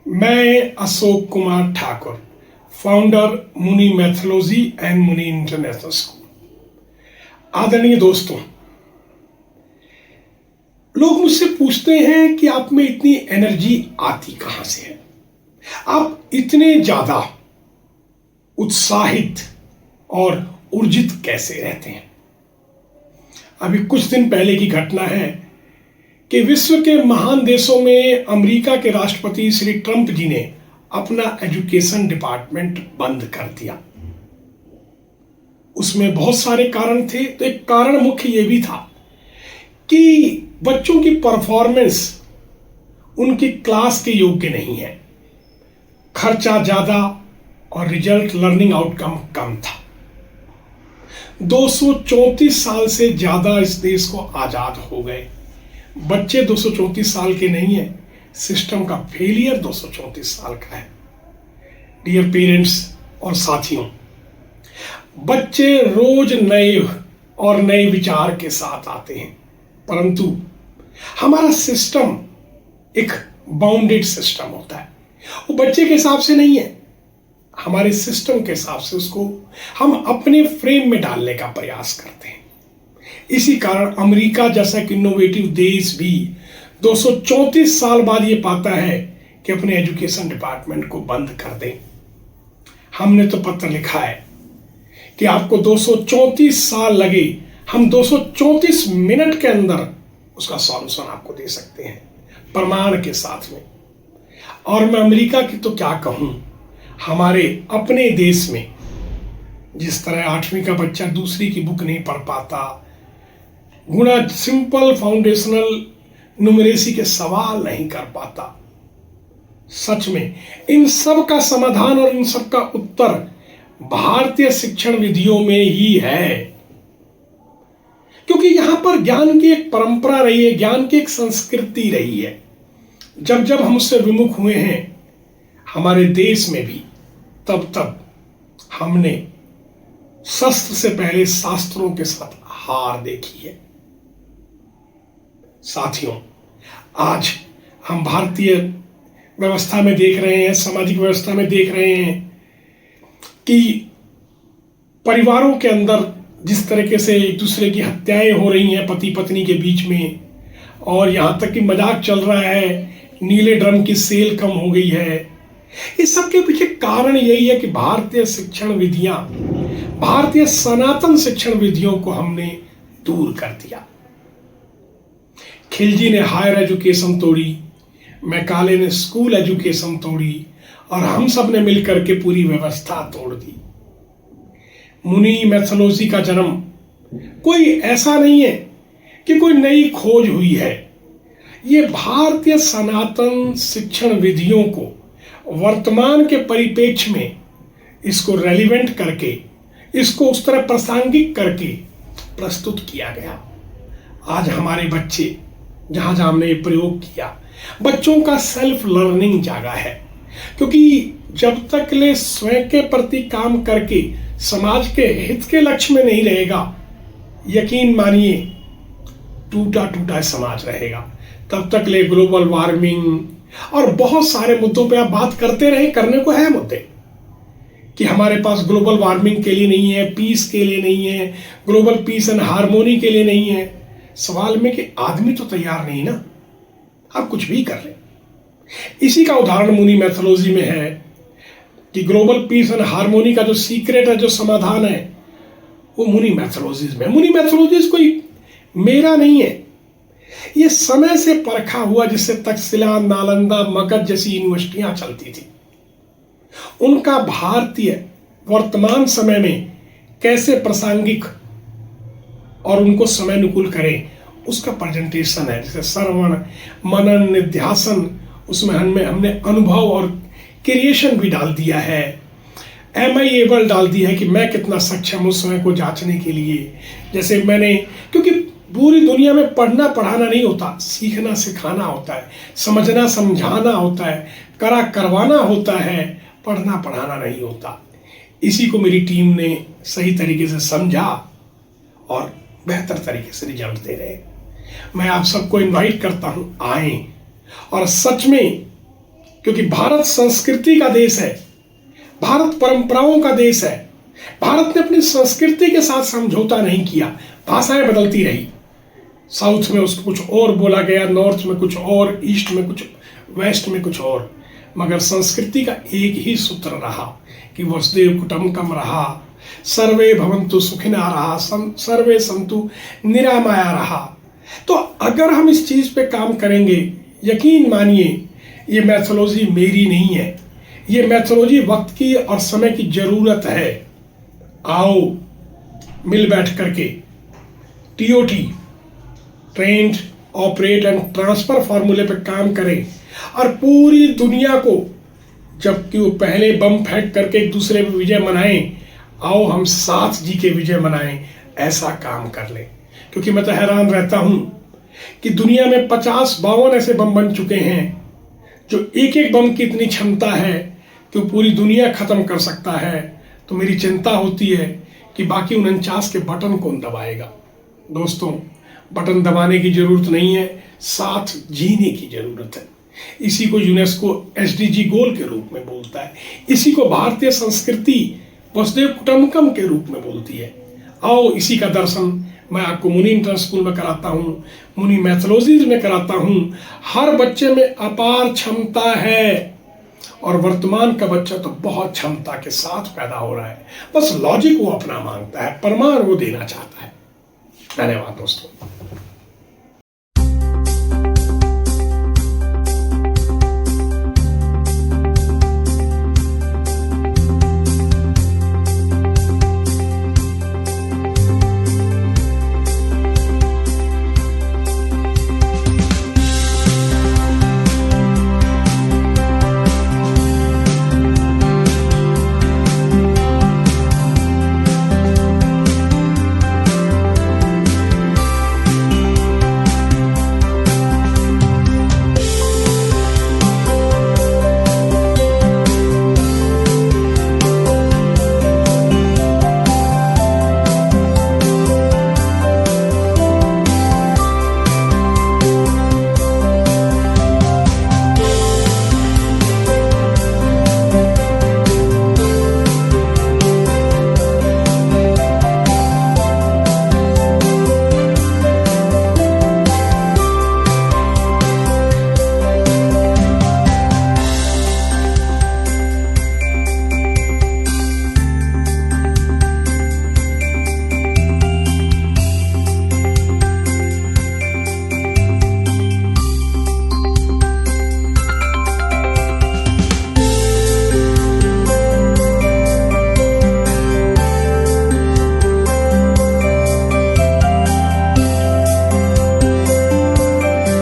मैं अशोक कुमार ठाकुर, फाउंडर मुनि mythology and मुनि इंटरनेशनल स्कूल। आदरणीय दोस्तों, लोग मुझसे पूछते हैं कि आप में इतनी एनर्जी आती कहां से है, आप इतने ज्यादा उत्साहित और ऊर्जित कैसे रहते हैं। अभी कुछ दिन पहले की घटना है कि विश्व के महान देशों में अमेरिका के राष्ट्रपति श्री ट्रंप जी ने अपना एजुकेशन डिपार्टमेंट बंद कर दिया। उसमें बहुत सारे कारण थे, तो एक कारण मुख्य ये भी था कि बच्चों की परफॉर्मेंस उनकी क्लास के योग्य नहीं है, खर्चा ज्यादा और रिजल्ट लर्निंग आउटकम कम था। 234 साल से ज्यादा इस देश को आजाद हो गए, बच्चे 234 साल के नहीं है, सिस्टम का फेलियर 234 साल का है। डियर पेरेंट्स और साथियों, बच्चे रोज नए और नए विचार के साथ आते हैं, परंतु हमारा सिस्टम एक बाउंडेड सिस्टम होता है। वो बच्चे के हिसाब से नहीं है, हमारे सिस्टम के हिसाब से उसको हम अपने फ्रेम में डालने का प्रयास करते हैं। इसी कारण अमेरिका जैसा एक इनोवेटिव देश भी 234 साल बाद ये पाता है कि अपने एजुकेशन डिपार्टमेंट को बंद कर दें। हमने तो पत्र लिखा है कि आपको 234 साल लगे, हम 234 मिनट के अंदर उसका सॉल्यूशन आपको दे सकते हैं, प्रमाण के साथ में। और मैं अमेरिका की तो क्या कहूं, हमारे अपने देश में जिस तरह 8वीं का बच्चा दूसरी की बुक नहीं पढ़ पाता, गुणा सिंपल फाउंडेशनल न्यूमरेसी के सवाल नहीं कर पाता, सच में इन सब का समाधान और इन सब का उत्तर भारतीय शिक्षण विधियों में ही है। क्योंकि यहां पर ज्ञान की एक परंपरा रही है, ज्ञान की एक संस्कृति रही है। जब जब हम उससे विमुख हुए हैं हमारे देश में भी, तब हमने शस्त्र से पहले शास्त्रों के साथ हार देखी है। साथियों, आज हम भारतीय व्यवस्था में देख रहे हैं, सामाजिक व्यवस्था में देख रहे हैं कि परिवारों के अंदर जिस तरीके से एक दूसरे की हत्याएं हो रही हैं पति पत्नी के बीच में, और यहां तक कि मजाक चल रहा है नीले ड्रम की सेल कम हो गई है। इस सब के पीछे कारण यही है कि भारतीय शिक्षण विधियां, भारतीय सनातन शिक्षण विधियों को हमने दूर कर दिया। खिलजी ने हायर एजुकेशन तोड़ी, मैकाले ने स्कूल एजुकेशन तोड़ी, और हम सब ने मिलकर के पूरी व्यवस्था तोड़ दी। मुनि मैथोलॉजी का जन्म कोई ऐसा नहीं है कि कोई नई खोज हुई है, ये भारतीय सनातन शिक्षण विधियों को वर्तमान के परिप्रेक्ष्य में इसको रेलिवेंट करके, इसको उस तरह प्रासंगिक करके प्रस्तुत किया गया। आज हमारे बच्चे जहां जहां हमने ये प्रयोग किया, बच्चों का सेल्फ लर्निंग जागा है। क्योंकि जब तक ले स्वयं के प्रति काम करके समाज के हित के लक्ष्य में नहीं रहेगा, यकीन मानिए टूटा टूटा समाज रहेगा। तब तक ले ग्लोबल वार्मिंग और बहुत सारे मुद्दों पे आप बात करते रहे, करने को है मुद्दे कि हमारे पास ग्लोबल वार्मिंग के लिए नहीं है, पीस के लिए नहीं है, ग्लोबल पीस एंड हार्मोनी के लिए नहीं है। सवाल में कि आदमी तो तैयार नहीं ना, आप कुछ भी कर लें। इसी का उदाहरण मुनि मैथोलॉजी में है कि ग्लोबल पीस एंड हार्मोनी का जो सीक्रेट है, जो समाधान है, वो मुनि मैथोलॉजीज में। मुनि मैथोलॉजीज कोई मेरा नहीं है, ये समय से परखा हुआ, जिससे तक्षशिला, नालंदा, मगध जैसी यूनिवर्सिटियां चलती थी, उनका भारतीय वर्तमान समय में कैसे प्रासंगिक और उनको समय अनुकूल करें, उसका प्रेजेंटेशन है। जैसे श्रवण, मनन, निध्यासन, उसमें हमने अनुभव और क्रिएशन भी डाल दिया है। एम आई एबल डाल दिया है कि मैं कितना सक्षम हूं स्वयं को जांचने के लिए। जैसे मैंने, क्योंकि पूरी दुनिया में पढ़ना पढ़ाना नहीं होता, सीखना सिखाना होता है, समझना समझाना होता है, करवाना होता है, पढ़ना पढ़ाना नहीं होता। इसी को मेरी टीम ने सही तरीके से समझा और बेहतर तरीके से रिजल्ट दे रहे हैं। मैं आप सबको इनवाइट करता हूं, आए और सच में क्योंकि भारत संस्कृति का देश है, भारत परंपराओं का देश है। भारत ने अपनी संस्कृति के साथ समझौता नहीं किया। भाषाएं बदलती रही, साउथ में उसको कुछ और बोला गया, नॉर्थ में कुछ और, ईस्ट में कुछ, वेस्ट में कुछ और, मगर संस्कृति का एक ही सूत्र रहा कि वसुदेव कुटुंबकम रहा, सर्वे भवन्तु सुखिनः रहा, सर्वे सन्तु निरामया रहा। तो अगर हम इस चीज पे काम करेंगे, यकीन मानिए ये मैथोलॉजी मेरी नहीं है, ये मैथोलॉजी वक्त की और समय की जरूरत है। आओ मिल बैठ करके TOT, trend operate and transfer फार्मूले पे काम करें और पूरी दुनिया को, जबकि वो पहले बम फेंक करके एक दूसरे पे विजय मनाएं, आओ हम साथ जी के विजय मनाएं, ऐसा काम कर लें। क्योंकि मैं तो हैरान रहता हूं कि दुनिया में 50-52 ऐसे बम बन चुके हैं जो एक एक बम की इतनी क्षमता है कि वो पूरी दुनिया खत्म कर सकता है। तो मेरी चिंता होती है कि बाकी 49 के बटन कौन दबाएगा। दोस्तों, बटन दबाने की जरूरत नहीं है, साथ जीने की जरूरत है। इसी को यूनेस्को एसडीजी गोल के रूप में बोलता है, इसी को भारतीय संस्कृति वसुदेव कुटुंबकम के रूप में बोलती है। आओ इसी का दर्शन मैं आपको मुनि इंटर स्कूल में कराता हूँ, मुनि मैथोलॉजीज में कराता हूँ। हर बच्चे में अपार क्षमता है और वर्तमान का बच्चा तो बहुत क्षमता के साथ पैदा हो रहा है, बस लॉजिक वो अपना मांगता है, प्रमाण वो देना चाहता है। धन्यवाद दोस्तों।